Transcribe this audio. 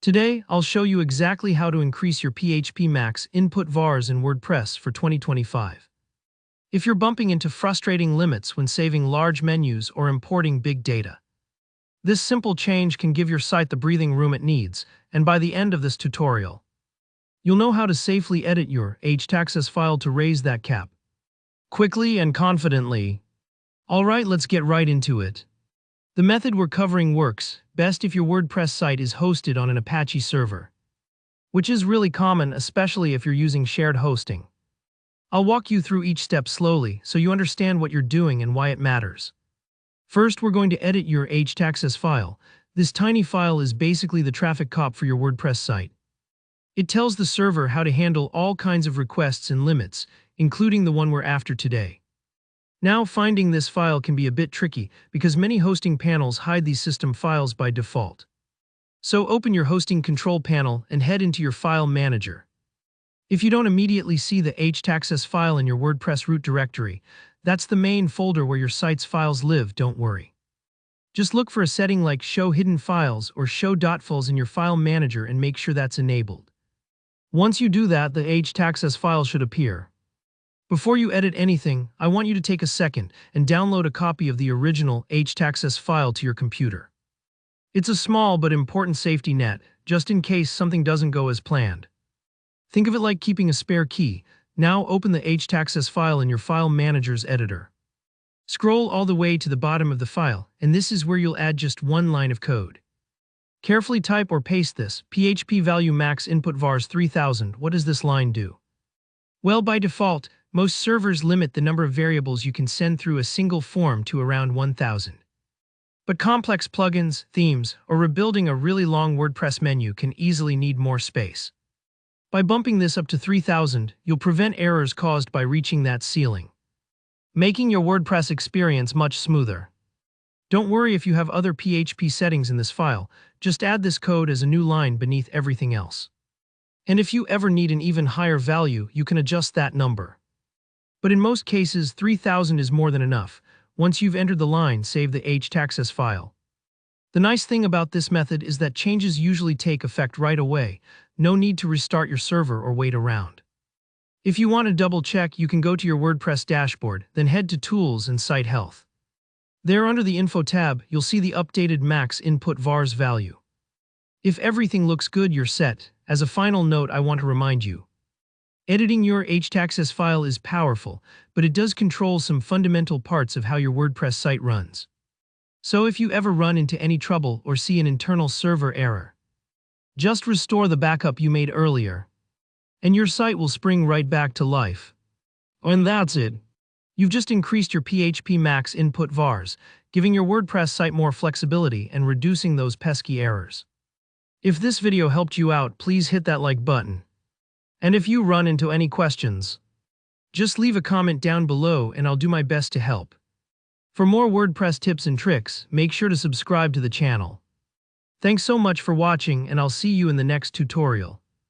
Today, I'll show you exactly how to increase your PHP Max Input Vars in WordPress for 2025. If you're bumping into frustrating limits when saving large menus or importing big data, this simple change can give your site the breathing room it needs, and by the end of this tutorial, you'll know how to safely edit your htaccess file to raise that cap quickly and confidently. Alright, let's get right into it. The method we're covering works best if your WordPress site is hosted on an Apache server, which is really common, especially if you're using shared hosting. I'll walk you through each step slowly so you understand what you're doing and why it matters. First, we're going to edit your htaccess file. This tiny file is basically the traffic cop for your WordPress site. It tells the server how to handle all kinds of requests and limits, including the one we're after today. Now, finding this file can be a bit tricky because many hosting panels hide these system files by default. So open your hosting control panel and head into your file manager. If you don't immediately see the htaccess file in your WordPress root directory, that's the main folder where your site's files live. Don't worry. Just look for a setting like Show Hidden Files or Show .files in your file manager and make sure that's enabled. Once you do that, the htaccess file should appear. Before you edit anything, I want you to take a second and download a copy of the original htaccess file to your computer. It's a small but important safety net, just in case something doesn't go as planned. Think of it like keeping a spare key. Now open the htaccess file in your file manager's editor. Scroll all the way to the bottom of the file, and this is where you'll add just one line of code. Carefully type or paste this, PHP value max input vars 3000. What does this line do? Well, by default, most servers limit the number of variables you can send through a single form to around 1000. But complex plugins, themes, or rebuilding a really long WordPress menu can easily need more space. By bumping this up to 3000, you'll prevent errors caused by reaching that ceiling, making your WordPress experience much smoother. Don't worry if you have other PHP settings in this file, just add this code as a new line beneath everything else. And if you ever need an even higher value, you can adjust that number. But in most cases, 3000 is more than enough. Once you've entered the line, save the htaccess file. The nice thing about this method is that changes usually take effect right away. No need to restart your server or wait around. If you want to double check, you can go to your WordPress dashboard, then head to Tools and Site Health. There under the Info tab, you'll see the updated Max Input Vars value. If everything looks good, you're set. As a final note, I want to remind you, editing your htaccess file is powerful, but it does control some fundamental parts of how your WordPress site runs. So if you ever run into any trouble or see an internal server error, just restore the backup you made earlier, and your site will spring right back to life. And that's it. You've just increased your PHP Max Input Vars, giving your WordPress site more flexibility and reducing those pesky errors. If this video helped you out, please hit that like button. And if you run into any questions, just leave a comment down below and I'll do my best to help. For more WordPress tips and tricks, make sure to subscribe to the channel. Thanks so much for watching, and I'll see you in the next tutorial.